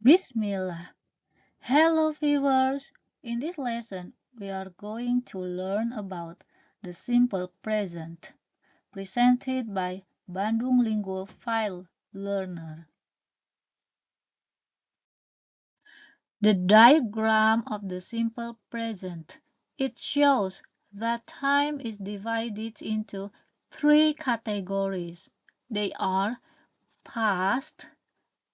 Bismillah. Hello viewers. In this lesson, we are going to learn about the simple present, presented by Bandung Lingo File Learner. The diagram of the simple present. It shows that time is divided into three categories. They are past,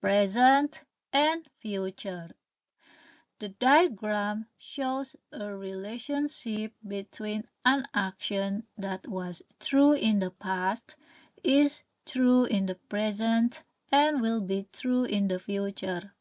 present, and future. The diagram shows a relationship between an action that was true in the past, is true in the present, and will be true in the future.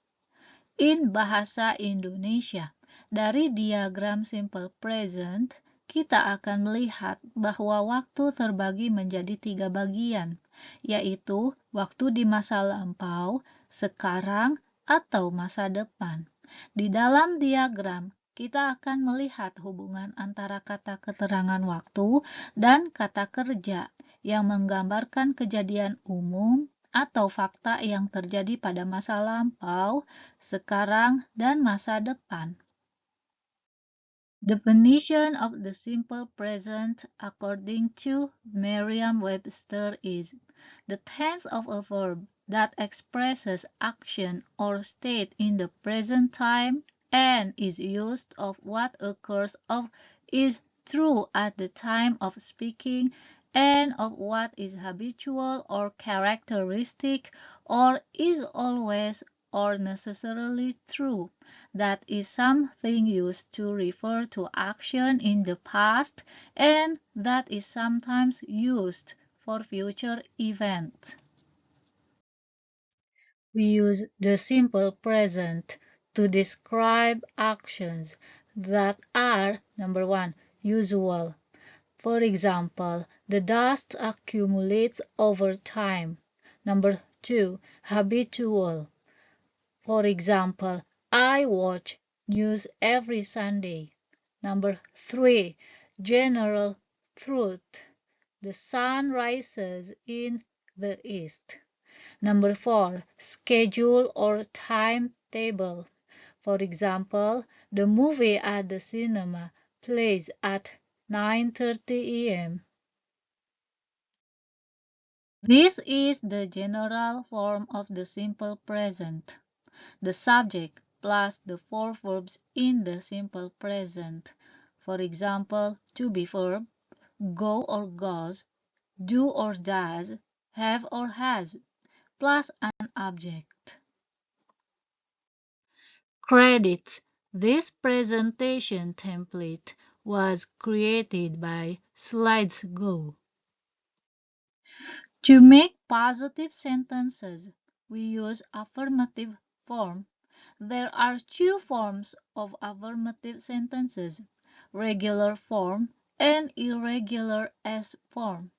In bahasa Indonesia, dari diagram simple present, kita akan melihat bahwa waktu terbagi menjadi tiga bagian, yaitu waktu di masa lampau, sekarang, atau masa depan. Di dalam diagram, kita akan melihat hubungan antara kata keterangan waktu dan kata kerja yang menggambarkan kejadian umum atau fakta yang terjadi pada masa lampau, sekarang, dan masa depan. Definition of the simple present according to Merriam-Webster is the tense of a verb that expresses action or state in the present time and is used of what occurs or is true at the time of speaking and of what is habitual or characteristic or is always or necessarily true. That is something used to refer to action in the past and that is sometimes used for future events. We use the simple present to describe actions that are, number one, usual. For example, the dust accumulates over time. Number two, habitual. For example, I watch news every Sunday. Number three, general truth. The sun rises in the east. Number four, schedule or timetable. For example, the movie at the cinema plays at 9:30 a.m. This is the general form of the simple present. The subject plus the four verbs in the simple present. For example, to be verb, go or goes, do or does, have or has, plus an object. Credits. This presentation template was created by SlidesGo. To make positive sentences, we use affirmative form. There are two forms of affirmative sentences, regular form and irregular S form.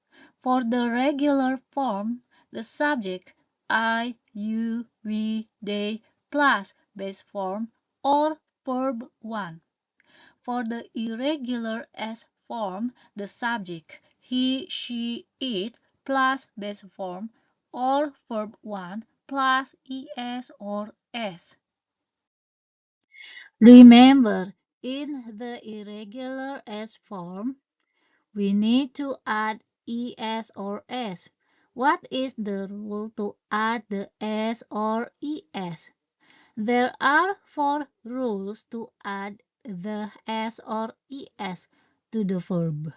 For the regular form, the subject I, you, we, they plus base form or verb 1. For the irregular S form, the subject he, she, it plus base form or verb 1 plus es or s. Remember, in the irregular S form, we need to add es or s. What is the rule to add the s or es? There are four rules to add the s or es to the verb.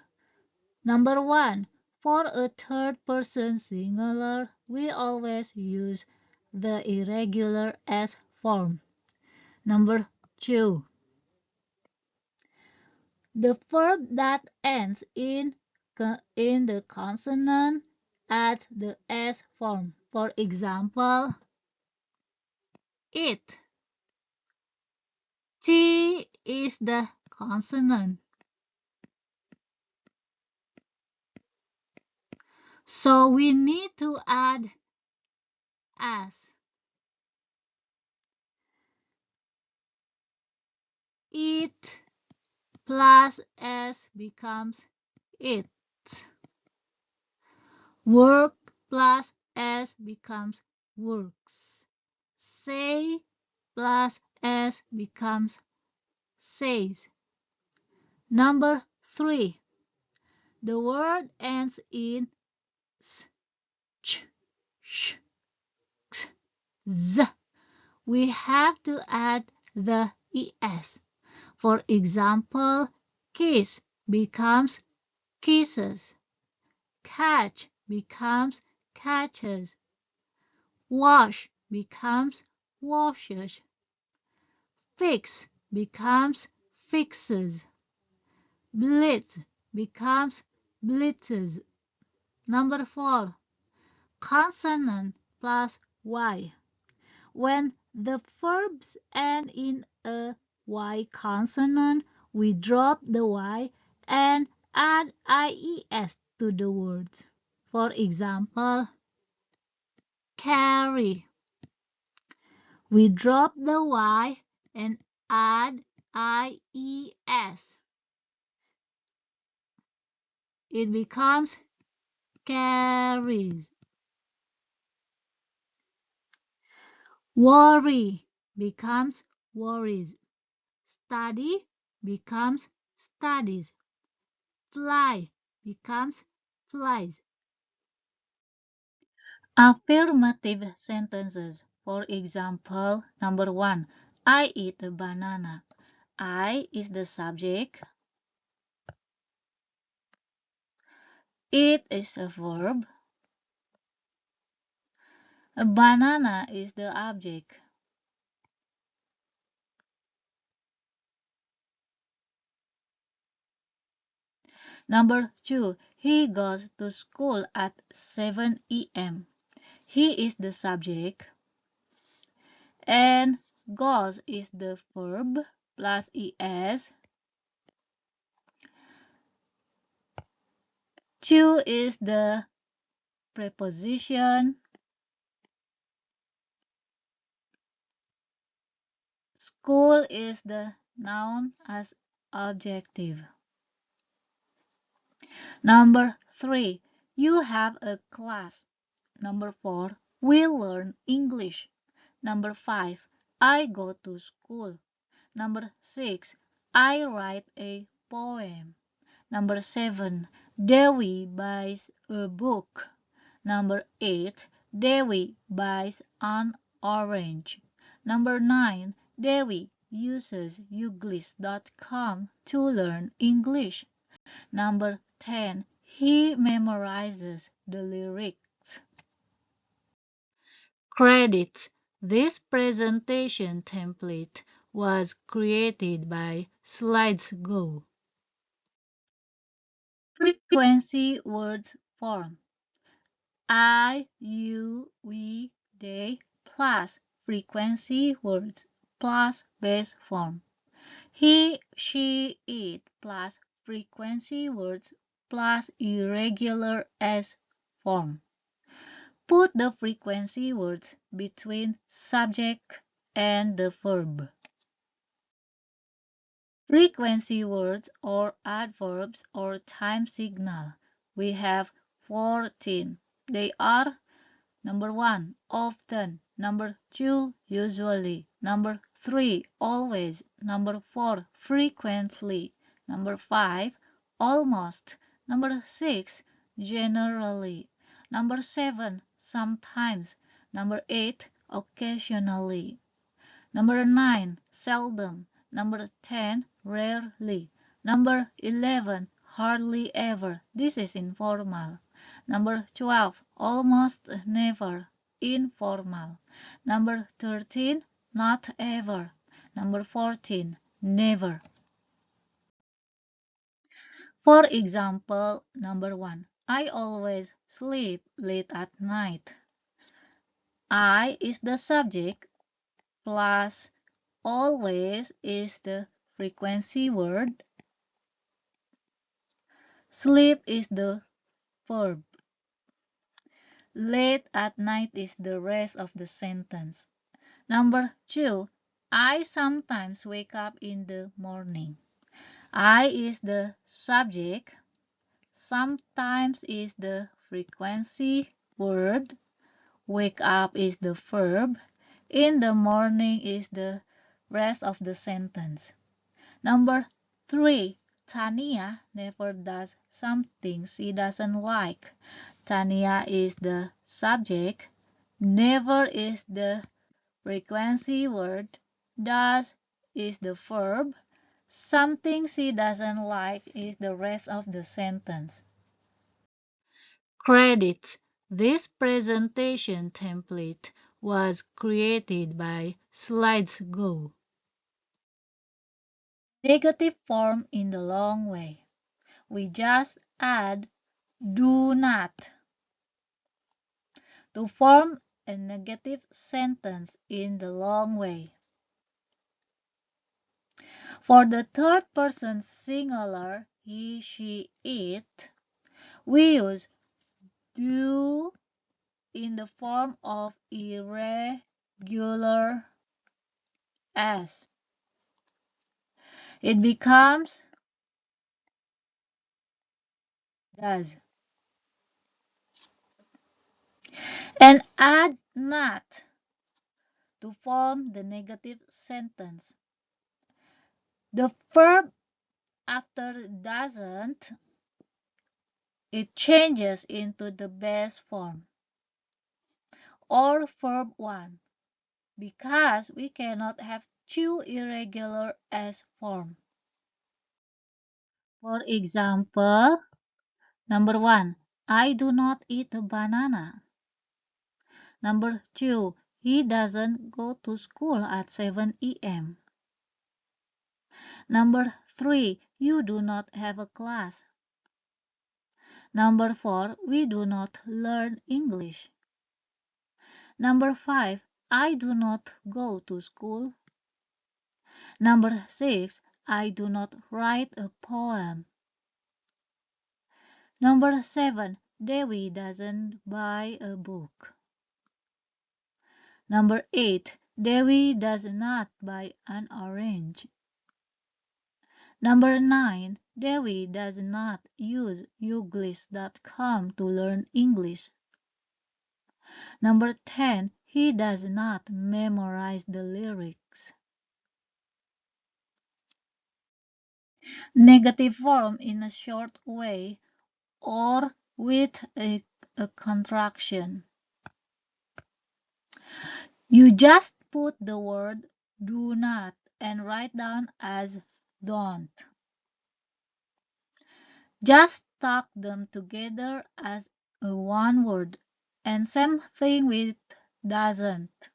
Number one, for a third person singular, we always use the irregular S form. Number two, the verb that ends in the consonant add the S form. For example, it. T is the consonant. So we need to add S. It plus S becomes it. Work plus S becomes works. Say plus s becomes says. Number 3. The word ends in s, ch, sh, x, z. We have to add the es. For example, kiss becomes kisses. Catch becomes catches. Wash becomes washes. Fix becomes fixes. Blitz becomes blitzes. Number 4. Consonant plus y. When the verbs end in a y consonant, we drop the y and add ies to the words. For example, carry. We drop the y and add ies. It becomes carries. Worry becomes worries. Study becomes studies. Fly becomes flies. Affirmative sentences. For example, number 1. I eat a banana. I is the subject. Eat is a verb. A banana is the object. Number 2. He goes to school at 7 a.m. He is the subject. And goes is the verb plus es. To is the preposition. School is the noun as adjective. Number 3. You have a class. Number 4. We learn English. Number 5. I go to school. Number 6. I write a poem. Number 7. Dewi buys a book. Number 8. Dewi buys an orange. Number 9. Dewi uses youglist.com to learn English. Number 10. He memorizes the lyrics. Credits. This presentation template was created by SlidesGo. Frequency words form. I, you, we, they plus frequency words plus base form. He, she, it plus frequency words plus irregular s form. Put the frequency words between subject and the verb. Frequency words or adverbs or time signal. We have 14. They are number 1, often. Number 2, usually. Number 3, always. Number 4, frequently. Number 5, almost. Number 6, generally. Number 7, sometimes. Number 8, occasionally. Number 9, seldom. Number 10, rarely. Number 11, hardly ever. This is informal. Number 12, almost never, informal. Number 13, not ever. Number 14, never. For example, number 1, I always sleep late at night. I is the subject plus always is the frequency word. Sleep is the verb. Late at night is the rest of the sentence. Number 2. I sometimes wake up in the morning. I is the subject. Sometimes is the frequency word. Wake up is the verb. In the morning is the rest of the sentence. Number 3. Tania never does something she doesn't like. Tania is the subject. Never is the frequency word. Does is the verb. Something she doesn't like is the rest of the sentence. Credits. This presentation template was created by SlidesGo. Negative form in the long way. We just add do not to form a negative sentence in the long way. For the third person singular he, she, it, we use do in the form of irregular s. It becomes does. And add not to form the negative sentence. The verb after doesn't, it changes into the base form or verb 1 because we cannot have two irregular s form. For example, number 1, I do not eat a banana. Number 2, he doesn't go to school at 7 a.m. Number 3, you do not have a class. Number 4, we do not learn English. Number 5, I do not go to school. Number 6, I do not write a poem. Number 7, Dewi doesn't buy a book. Number 8, Dewi does not buy an orange. Number 9, Dewi does not use Youglist.com to learn English. Number 10, he does not memorize the lyrics. Negative form in a short way or with a contraction. You just put the word do not and write down as don't. Just tuck them together as a one word, and same thing with doesn't.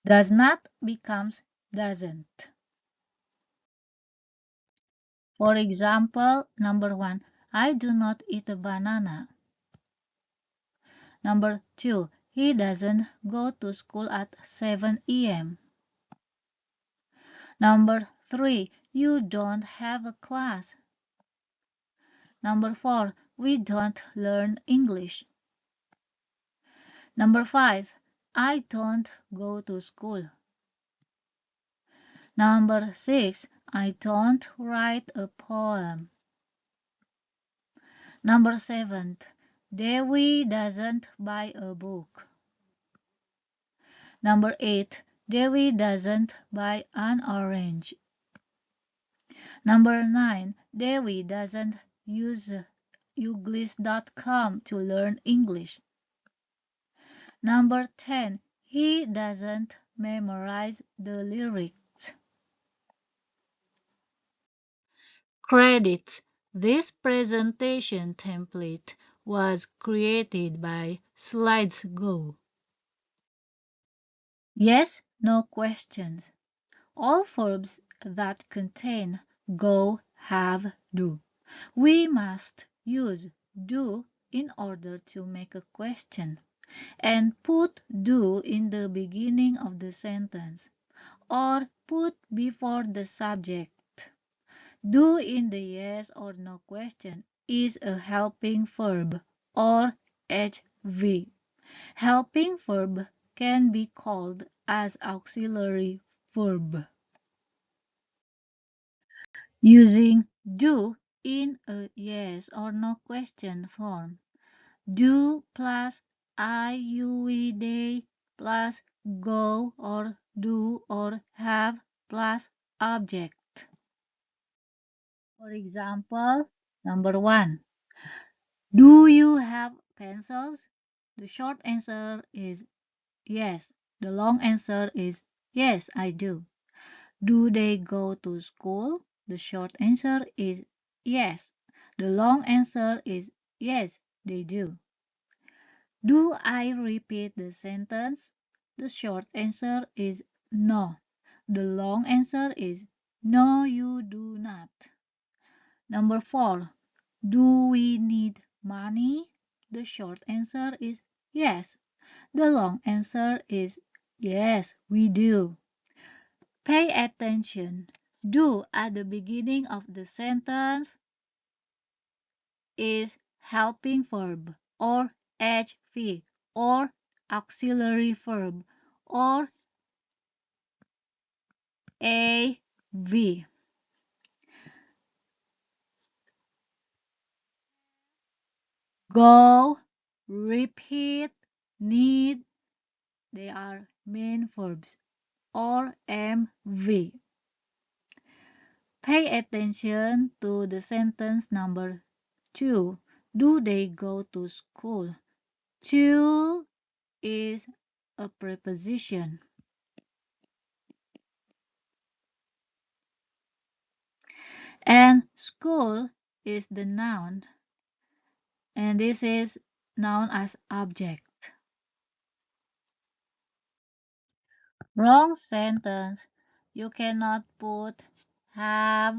Does not becomes doesn't. For example, number 1, I do not eat a banana. Number 2, he doesn't go to school at 7 a.m. Number 3, you don't have a class. Number 4, we don't learn English. Number 5, I don't go to school. Number 6, I don't write a poem. Number 7, Dewi doesn't buy a book. Number 8, Dewi doesn't buy an orange. Number 9, Dewi doesn't use Youglist.com to learn English. Number 10, he doesn't memorize the lyrics. Credits. This presentation template was created by SlidesGo. Yes, no questions. All verbs that contain go, have, do. We must use do in order to make a question and put do in the beginning of the sentence or put before the subject. Do in the yes or no question is a helping verb or HV. Helping verb can be called as auxiliary verb. Using do in a yes or no question form. Do plus I, you, we, they plus go or do or have plus object. For example, number 1. Do you have pencils? The short answer is yes. The long answer is yes, I do. Do they go to school? The short answer is yes. The long answer is yes, they do. Do I repeat the sentence? The short answer is no. The long answer is no, you do not. Number 4. Do we need money? The short answer is yes. The long answer is yes, we do. Pay attention. Do at the beginning of the sentence is helping verb or HV or auxiliary verb or AV. Go, repeat, need, they are main verbs or MV. Pay attention to the sentence number 2. Do they go to school? To is a preposition. And school is the noun. And this is noun as object. Wrong sentence. You cannot put have,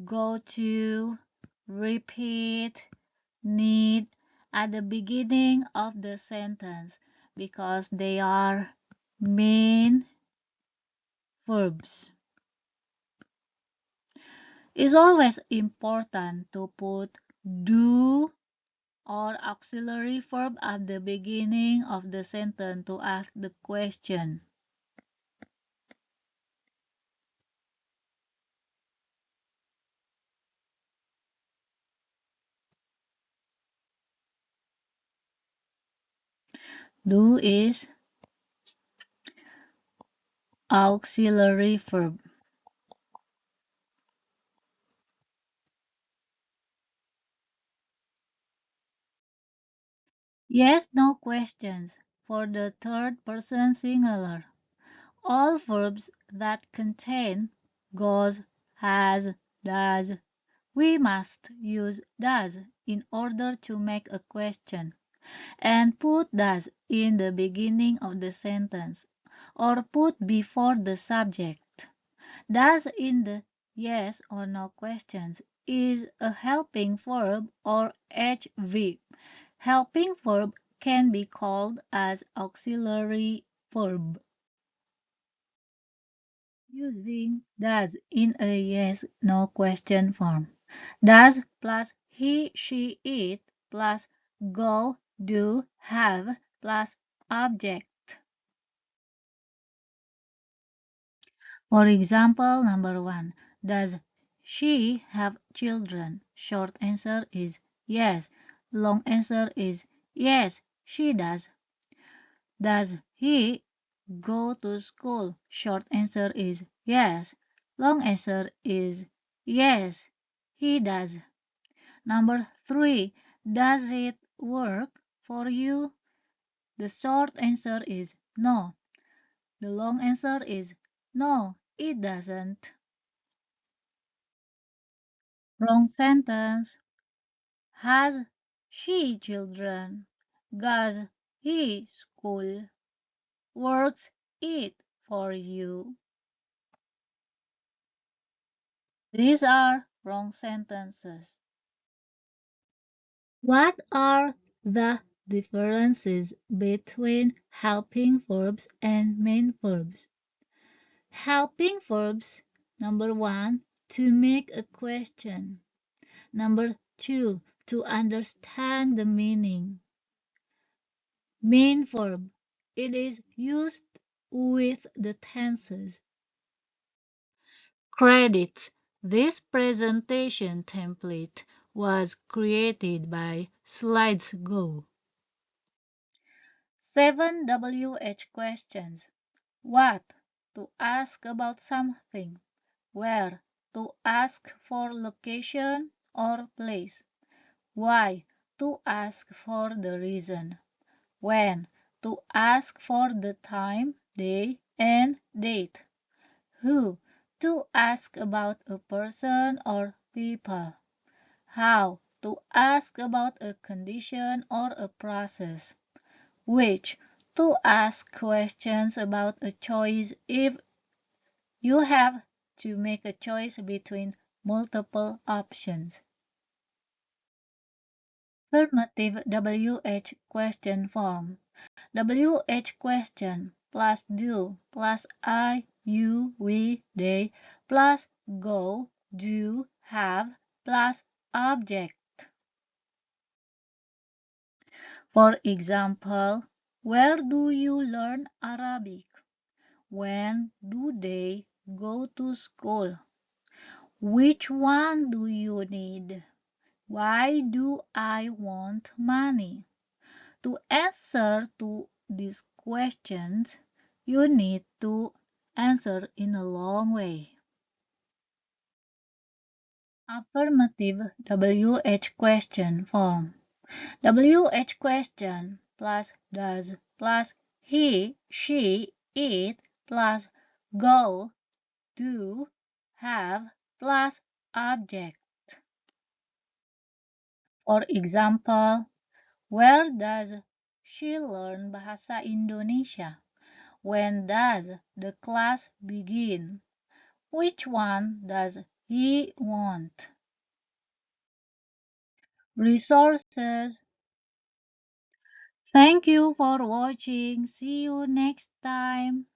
go to, repeat, need at the beginning of the sentence because they are main verbs. It's always important to put do or auxiliary verb at the beginning of the sentence to ask the question. Do is auxiliary verb. Yes, no questions. For the third person singular, all verbs that contain goes, has, does. We must use does in order to make a question and put does in the beginning of the sentence or put before the subject. Does in the yes or no questions is a helping verb or HV. Helping verb can be called as auxiliary verb. Using does in a yes/no question form. Does plus he, she, it plus go, do, have plus object. For example, number 1. Does she have children? Short answer is yes. Long answer is yes, she does. Does he go to school? Short answer is yes. Long answer is yes, he does. Number 3. Does it work for you? The short answer is no. The long answer is no, it doesn't. Wrong sentence. Has she children? Goes he school? Works it for you? These are wrong sentences. What are the differences between helping verbs and main verbs? Helping verbs, number 1, to make a question. Number 2, to understand the meaning. Main verb, it is used with the tenses. Credits. This presentation template was created by SlidesGo. 7 WH questions. What? To ask about something. Where? To ask for location or place. Why? To ask for the reason. When? To ask for the time, day, and date. Who? To ask about a person or people. How? To ask about a condition or a process. Which? To ask questions about a choice if you have to make a choice between multiple options. Affirmative WH question form. WH question plus do plus I, you, we, they plus go, do, have plus object. For example, where do you learn Arabic? When do they go to school? Which one do you need? Why do I want money? To answer to these questions, you need to answer in a long way. Affirmative WH question form. WH question plus does plus he, she, it plus go, do, have plus object. For example, where does she learn Bahasa Indonesia? When does the class begin? Which one does he want? Resources. Thank you for watching. See you next time.